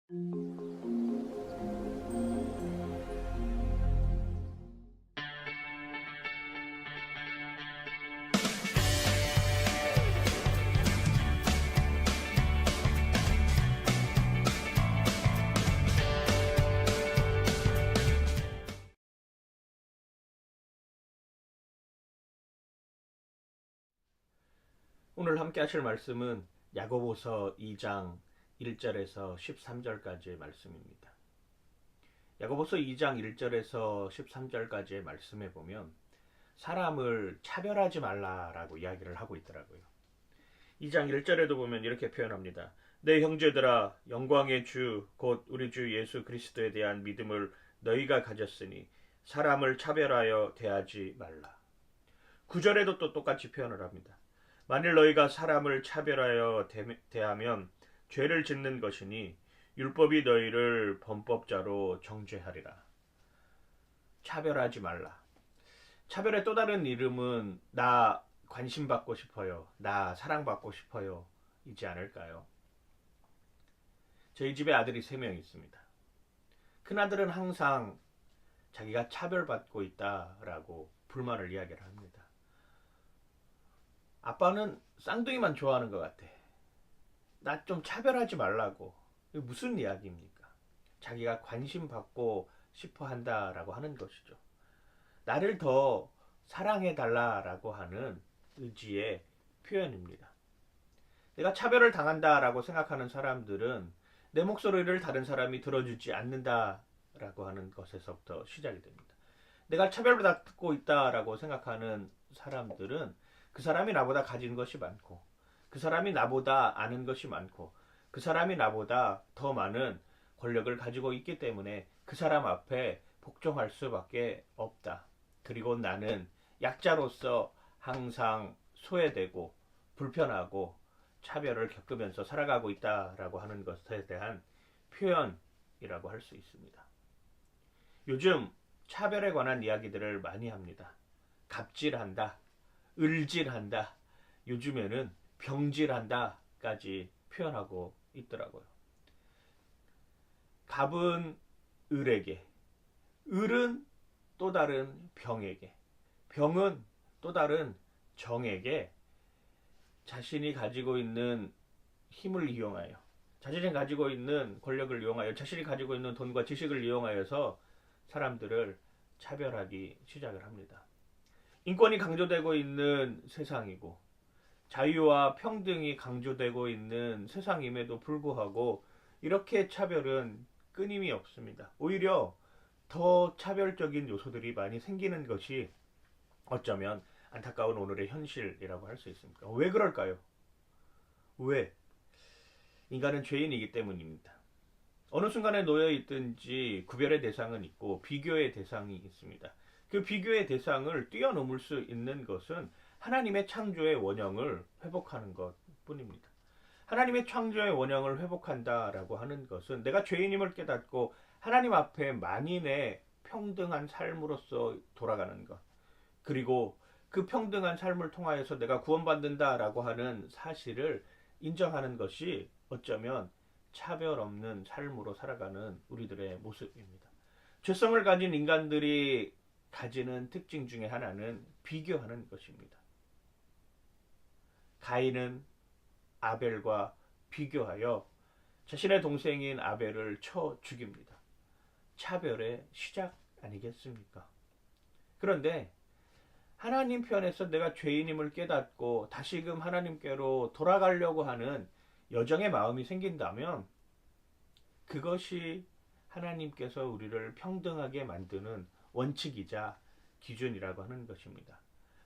오늘 함께 하실 말씀은 야고보서 2장 1절에서 13절까지의 말씀입니다. 야고보서 2장 1절에서 13절까지의 말씀에 보면 사람을 차별하지 말라라고 이야기를 하고 있더라고요. 2장 1절에도 보면 이렇게 표현합니다. 내 형제들아, 영광의 주 곧 우리 주 예수 그리스도에 대한 믿음을 너희가 가졌으니 사람을 차별하여 대하지 말라. 9절에도 또 똑같이 표현을 합니다. 만일 너희가 사람을 차별하여 대하면 죄를 짓는 것이니 율법이 너희를 범법자로 정죄하리라. 차별하지 말라. 차별의 또 다른 이름은 나 관심받고 싶어요, 나 사랑받고 싶어요 이지 않을까요? 저희 집에 아들이 3명 있습니다. 큰아들은 항상 자기가 차별받고 있다라고 불만을 이야기를 합니다. 아빠는 쌍둥이만 좋아하는 것 같아. 나 좀 차별하지 말라고. 이게 무슨 이야기입니까? 자기가 관심 받고 싶어 한다라고 하는 것이죠. 나를 더 사랑해 달라라고 하는 의지의 표현입니다. 내가 차별을 당한다라고 생각하는 사람들은 내 목소리를 다른 사람이 들어주지 않는다라고 하는 것에서부터 시작이 됩니다. 내가 차별받고 있다라고 생각하는 사람들은 그 사람이 나보다 가진 것이 많고, 그 사람이 나보다 아는 것이 많고, 그 사람이 나보다 더 많은 권력을 가지고 있기 때문에 그 사람 앞에 복종할 수밖에 없다. 그리고 나는 약자로서 항상 소외되고 불편하고 차별을 겪으면서 살아가고 있다라고 하는 것에 대한 표현이라고 할 수 있습니다. 요즘 차별에 관한 이야기들을 많이 합니다. 갑질한다, 을질한다, 요즘에는 병질한다까지 표현하고 있더라고요. 갑은 을에게, 을은 또 다른 병에게, 병은 또 다른 정에게 자신이 가지고 있는 힘을 이용하여, 자신이 가지고 있는 권력을 이용하여, 자신이 가지고 있는 돈과 지식을 이용하여서 사람들을 차별하기 시작을 합니다. 인권이 강조되고 있는 세상이고 자유와 평등이 강조되고 있는 세상임에도 불구하고 이렇게 차별은 끊임이 없습니다. 오히려 더 차별적인 요소들이 많이 생기는 것이 어쩌면 안타까운 오늘의 현실이라고 할 수 있습니다. 왜 그럴까요? 왜? 인간은 죄인이기 때문입니다. 어느 순간에 놓여 있든지 구별의 대상은 있고 비교의 대상이 있습니다. 그 비교의 대상을 뛰어넘을 수 있는 것은 하나님의 창조의 원형을 회복하는 것 뿐입니다. 하나님의 창조의 원형을 회복한다라고 하는 것은 내가 죄인임을 깨닫고 하나님 앞에 만인의 평등한 삶으로서 돌아가는 것, 그리고 그 평등한 삶을 통하여서 내가 구원받는다라고 하는 사실을 인정하는 것이 어쩌면 차별 없는 삶으로 살아가는 우리들의 모습입니다. 죄성을 가진 인간들이 가지는 특징 중에 하나는 비교하는 것입니다. 가인은 아벨과 비교하여 자신의 동생인 아벨을 쳐 죽입니다. 차별의 시작 아니겠습니까? 그런데 하나님 편에서 내가 죄인임을 깨닫고 다시금 하나님께로 돌아가려고 하는 여정의 마음이 생긴다면 그것이 하나님께서 우리를 평등하게 만드는 원칙이자 기준이라고 하는 것입니다.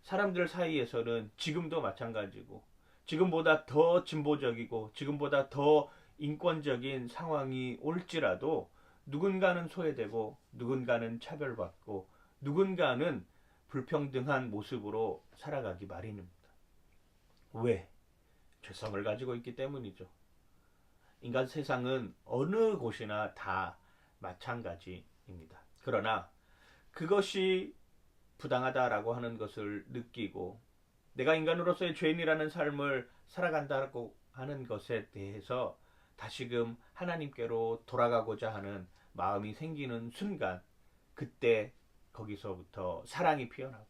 사람들 사이에서는 지금도 마찬가지고 지금보다 더 진보적이고 지금보다 더 인권적인 상황이 올지라도 누군가는 소외되고 누군가는 차별받고 누군가는 불평등한 모습으로 살아가기 마련입니다. 왜? 죄성을 가지고 있기 때문이죠. 인간 세상은 어느 곳이나 다 마찬가지입니다. 그러나 그것이 부당하다라고 하는 것을 느끼고 내가 인간으로서의 죄인이라는 삶을 살아간다고 하는 것에 대해서 다시금 하나님께로 돌아가고자 하는 마음이 생기는 순간, 그때 거기서부터 사랑이 피어나고,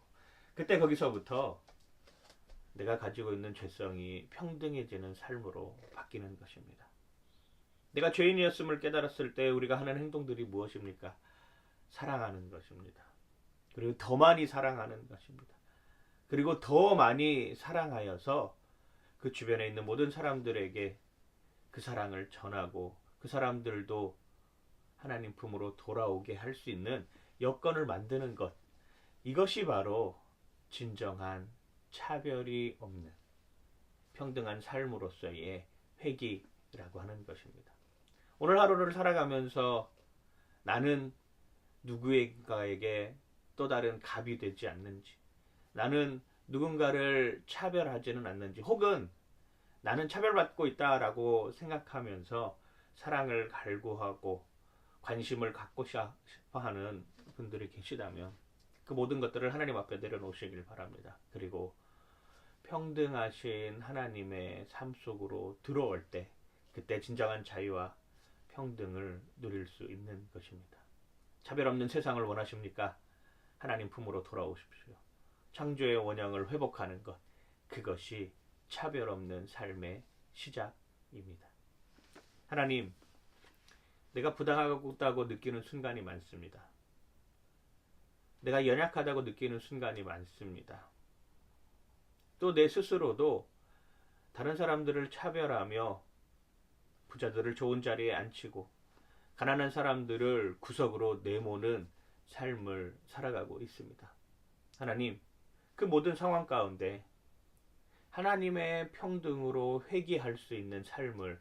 그때 거기서부터 내가 가지고 있는 죄성이 평등해지는 삶으로 바뀌는 것입니다. 내가 죄인이었음을 깨달았을 때 우리가 하는 행동들이 무엇입니까? 사랑하는 것입니다. 그리고 더 많이 사랑하는 것입니다. 그리고 더 많이 사랑하여서 그 주변에 있는 모든 사람들에게 그 사랑을 전하고, 그 사람들도 하나님 품으로 돌아오게 할 수 있는 여건을 만드는 것, 이것이 바로 진정한 차별이 없는 평등한 삶으로서의 회개라고 하는 것입니다. 오늘 하루를 살아가면서 나는 누구인가에게 또 다른 갑이 되지 않는지, 나는 누군가를 차별하지는 않는지, 혹은 나는 차별받고 있다라고 생각하면서 사랑을 갈구하고 관심을 갖고 싶어 하는 분들이 계시다면 그 모든 것들을 하나님 앞에 내려놓으시길 바랍니다. 그리고 평등하신 하나님의 삶 속으로 들어올 때, 그때 진정한 자유와 평등을 누릴 수 있는 것입니다. 차별 없는 세상을 원하십니까? 하나님 품으로 돌아오십시오. 창조의 원형을 회복하는 것, 그것이 차별 없는 삶의 시작입니다. 하나님, 내가 부당하다고 느끼는 순간이 많습니다. 내가 연약하다고 느끼는 순간이 많습니다. 또 내 스스로도 다른 사람들을 차별하며 부자들을 좋은 자리에 앉히고 가난한 사람들을 구석으로 내모는 삶을 살아가고 있습니다. 하나님, 그 모든 상황 가운데 하나님의 평등으로 회개할 수 있는 삶을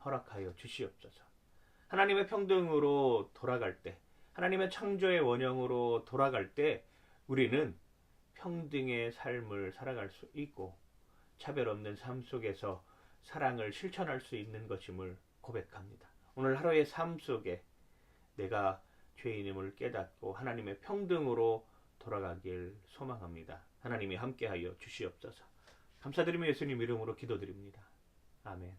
허락하여 주시옵소서. 하나님의 평등으로 돌아갈 때, 하나님의 창조의 원형으로 돌아갈 때 우리는 평등의 삶을 살아갈 수 있고 차별 없는 삶 속에서 사랑을 실천할 수 있는 것임을 고백합니다. 오늘 하루의 삶 속에 내가 죄인임을 깨닫고 하나님의 평등으로 돌아가길 소망합니다. 하나님이 함께하여 주시옵소서. 감사드리며 예수님 이름으로 기도드립니다. 아멘.